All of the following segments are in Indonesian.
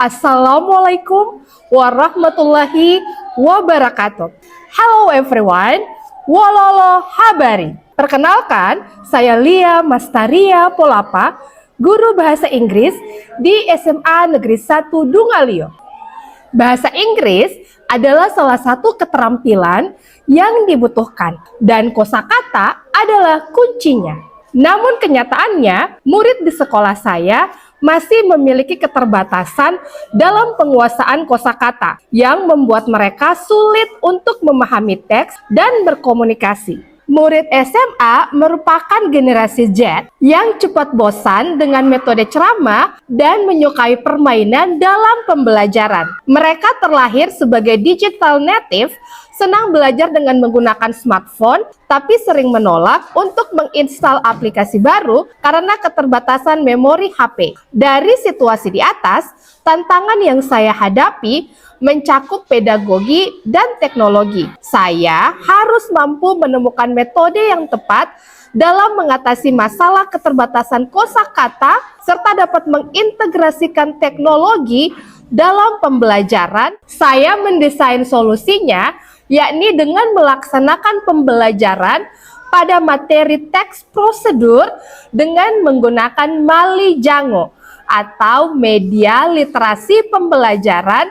Assalamualaikum warahmatullahi wabarakatuh. Hello everyone, wololo habari. Perkenalkan, saya Lia Mastaria Polapa, guru bahasa Inggris di SMA Negeri 1 Dungalio. Bahasa Inggris adalah salah satu keterampilan yang dibutuhkan dan kosakata adalah kuncinya. Namun kenyataannya, murid di sekolah saya masih memiliki keterbatasan dalam penguasaan kosakata yang membuat mereka sulit untuk memahami teks dan berkomunikasi. Murid SMA merupakan generasi Z yang cepat bosan dengan metode ceramah dan menyukai permainan dalam pembelajaran. Mereka terlahir sebagai digital native, senang belajar dengan menggunakan smartphone, tapi sering menolak untuk menginstal aplikasi baru karena keterbatasan memori HP. Dari situasi di atas, tantangan yang saya hadapi mencakup pedagogi dan teknologi. Saya harus mampu menemukan metode yang tepat dalam mengatasi masalah keterbatasan kosakata serta dapat mengintegrasikan teknologi dalam pembelajaran. Saya mendesain solusinya, yakni dengan melaksanakan pembelajaran pada materi teks prosedur dengan menggunakan Mali Jango atau media literasi pembelajaran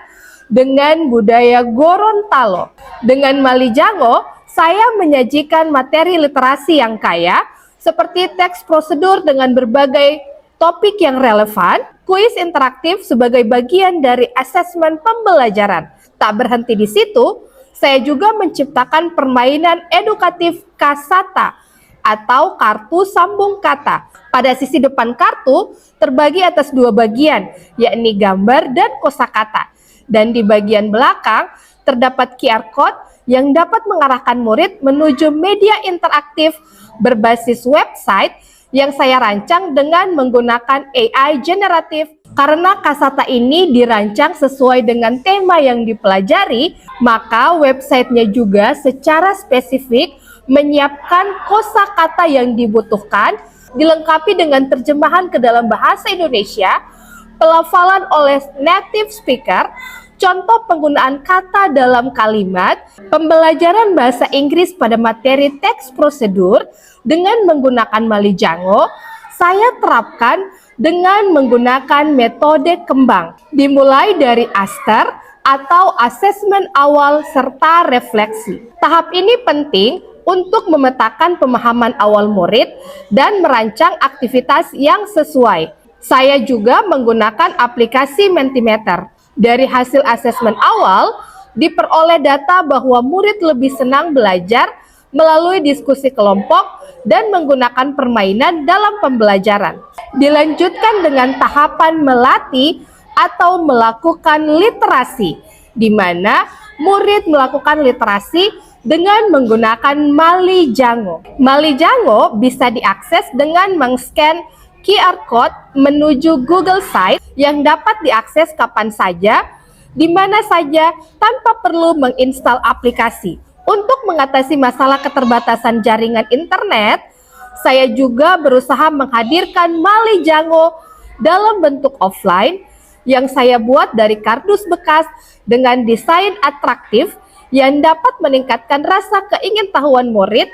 dengan budaya Gorontalo. Dengan Mali Jango, saya menyajikan materi literasi yang kaya seperti teks prosedur dengan berbagai topik yang relevan, kuis interaktif sebagai bagian dari asesmen pembelajaran. Tak berhenti di situ, saya juga menciptakan permainan edukatif Kasata atau kartu sambung kata. Pada sisi depan kartu terbagi atas dua bagian, yakni gambar dan kosakata. Dan di bagian belakang terdapat QR code yang dapat mengarahkan murid menuju media interaktif berbasis website yang saya rancang dengan menggunakan AI generatif. Karena Kasata ini dirancang sesuai dengan tema yang dipelajari, maka websitenya juga secara spesifik menyiapkan kosakata yang dibutuhkan, dilengkapi dengan terjemahan ke dalam bahasa Indonesia, pelafalan oleh native speaker, contoh penggunaan kata dalam kalimat, pembelajaran bahasa Inggris pada materi teks prosedur dengan menggunakan Mali Jango. Saya terapkan dengan menggunakan metode kembang, dimulai dari aster atau asesmen awal serta refleksi. Tahap ini penting untuk memetakan pemahaman awal murid dan merancang aktivitas yang sesuai. Saya juga menggunakan aplikasi Mentimeter. Dari hasil asesmen awal, diperoleh data bahwa murid lebih senang belajar melalui diskusi kelompok dan menggunakan permainan dalam pembelajaran. Dilanjutkan dengan tahapan melatih atau melakukan literasi, di mana murid melakukan literasi dengan menggunakan Mali Jango. Mali Jango bisa diakses dengan meng-scan QR code menuju Google Site yang dapat diakses kapan saja, di mana saja tanpa perlu menginstal aplikasi. Untuk mengatasi masalah keterbatasan jaringan internet, saya juga berusaha menghadirkan Mali Jango dalam bentuk offline yang saya buat dari kardus bekas dengan desain atraktif yang dapat meningkatkan rasa keingintahuan murid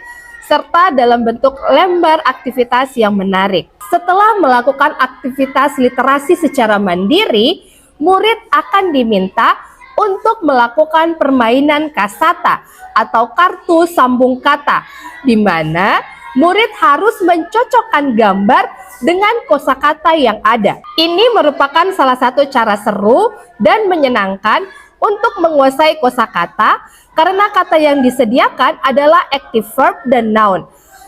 serta dalam bentuk lembar aktivitas yang menarik. Setelah melakukan aktivitas literasi secara mandiri, murid akan diminta untuk melakukan permainan kasata atau kartu sambung kata, di mana murid harus mencocokkan gambar dengan kosakata yang ada. Ini merupakan salah satu cara seru dan menyenangkan untuk menguasai kosakata karena kata yang disediakan adalah active verb dan noun.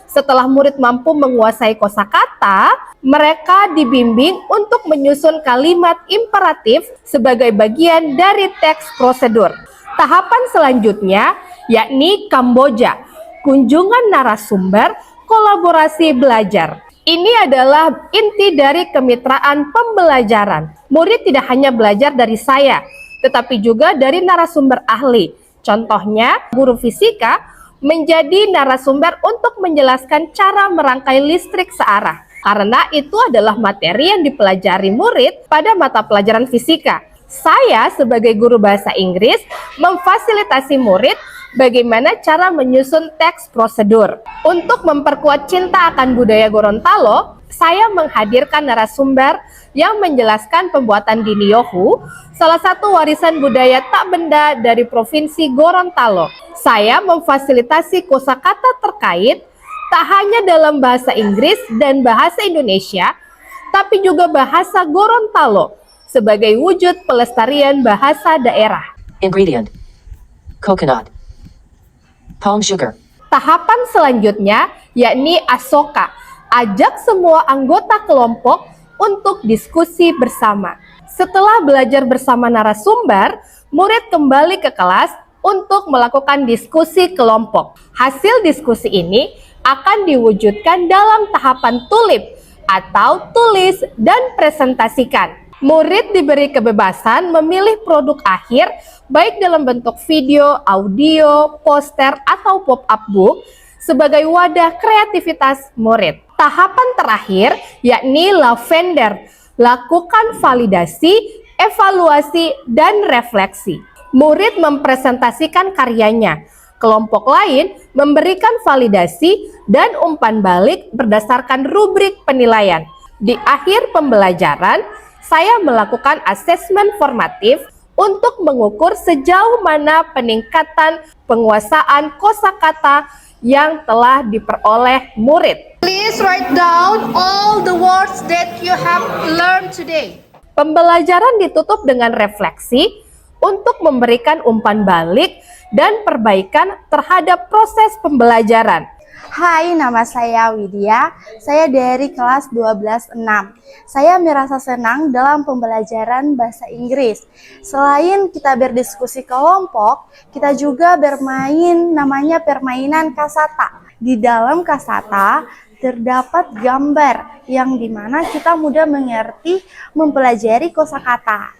Setelah murid mampu menguasai kosakata, mereka dibimbing untuk menyusun kalimat imperatif sebagai bagian dari teks prosedur. Tahapan selanjutnya yakni Kamboja, kunjungan narasumber, kolaborasi belajar. Ini adalah inti dari kemitraan pembelajaran. Murid tidak hanya belajar dari saya, tetapi juga dari narasumber ahli. Contohnya, guru fisika menjadi narasumber untuk menjelaskan cara merangkai listrik searah. Karena itu adalah materi yang dipelajari murid pada mata pelajaran fisika. Saya sebagai guru bahasa Inggris memfasilitasi murid bagaimana cara menyusun teks prosedur. Untuk memperkuat cinta akan budaya Gorontalo, saya menghadirkan narasumber yang menjelaskan pembuatan Giniohu, salah satu warisan budaya tak benda dari Provinsi Gorontalo. Saya memfasilitasi kosakata terkait tak hanya dalam bahasa Inggris dan bahasa Indonesia, tapi juga bahasa Gorontalo sebagai wujud pelestarian bahasa daerah. Ingredient: coconut, palm sugar. Tahapan selanjutnya yakni asoka. Ajak semua anggota kelompok untuk diskusi bersama. Setelah belajar bersama narasumber, murid kembali ke kelas untuk melakukan diskusi kelompok. Hasil diskusi ini akan diwujudkan dalam tahapan tulip atau tulis dan presentasikan. Murid diberi kebebasan memilih produk akhir baik dalam bentuk video, audio, poster, atau pop-up book sebagai wadah kreativitas murid. Tahapan terakhir yakni lavender. Lakukan validasi, evaluasi, dan refleksi. Murid mempresentasikan karyanya. Kelompok lain memberikan validasi dan umpan balik berdasarkan rubrik penilaian. Di akhir pembelajaran, saya melakukan asesmen formatif untuk mengukur sejauh mana peningkatan penguasaan kosakata yang telah diperoleh murid. Please write down all the words that you have learned today. Pembelajaran ditutup dengan refleksi untuk memberikan umpan balik dan perbaikan terhadap proses pembelajaran. Hai, nama saya Widya. Saya dari kelas 12-6. Saya merasa senang dalam pembelajaran bahasa Inggris. Selain kita berdiskusi kelompok, kita juga bermain namanya permainan kasata. Di dalam kasata terdapat gambar yang dimana kita mudah mengerti mempelajari kosakata.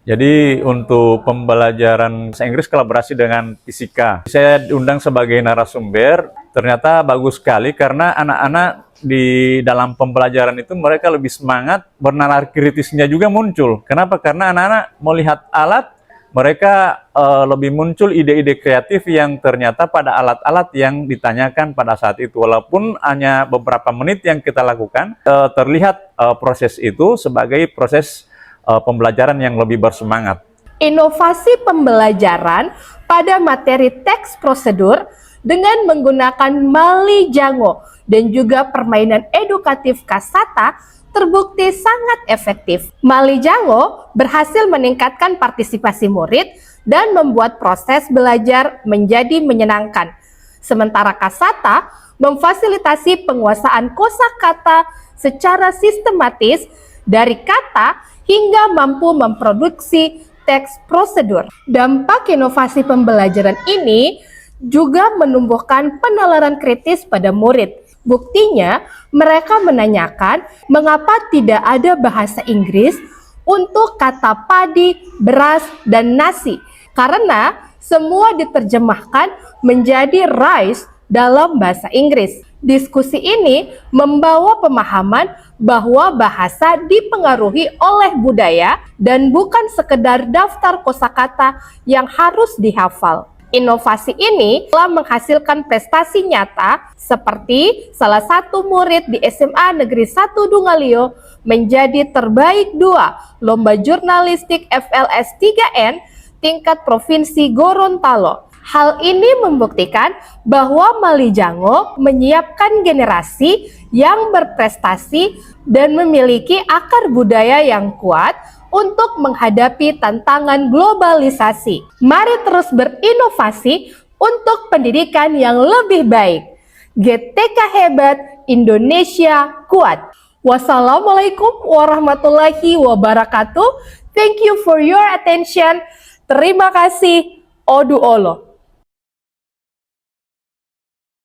Jadi untuk pembelajaran bahasa Inggris kolaborasi dengan fisika. Saya diundang sebagai narasumber, ternyata bagus sekali karena anak-anak di dalam pembelajaran itu mereka lebih semangat, bernalar kritisnya juga muncul. Kenapa? Karena anak-anak melihat alat, mereka lebih muncul ide-ide kreatif yang ternyata pada alat-alat yang ditanyakan pada saat itu. Walaupun hanya beberapa menit yang kita lakukan, terlihat proses itu sebagai proses pembelajaran yang lebih bersemangat. Inovasi pembelajaran pada materi teks prosedur dengan menggunakan Mali Jango dan juga permainan edukatif kasata terbukti sangat efektif. Mali Jango berhasil meningkatkan partisipasi murid dan membuat proses belajar menjadi menyenangkan. Sementara kasata memfasilitasi penguasaan kosakata secara sistematis dari kata hingga mampu memproduksi teks prosedur. Dampak inovasi pembelajaran ini juga menumbuhkan penalaran kritis pada murid. Buktinya, mereka menanyakan mengapa tidak ada bahasa Inggris untuk kata padi, beras, dan nasi. Karena semua diterjemahkan menjadi rice dalam bahasa Inggris. Diskusi ini membawa pemahaman bahwa bahasa dipengaruhi oleh budaya dan bukan sekedar daftar kosakata yang harus dihafal. Inovasi ini telah menghasilkan prestasi nyata seperti salah satu murid di SMA Negeri 1 Dungalio menjadi terbaik 2 Lomba Jurnalistik FLS 3N tingkat Provinsi Gorontalo. Hal ini membuktikan bahwa Mali Jango menyiapkan generasi yang berprestasi dan memiliki akar budaya yang kuat untuk menghadapi tantangan globalisasi. Mari terus berinovasi untuk pendidikan yang lebih baik. GTK hebat, Indonesia kuat. Wassalamualaikum warahmatullahi wabarakatuh. Thank you for your attention. Terima kasih. Odu Olo.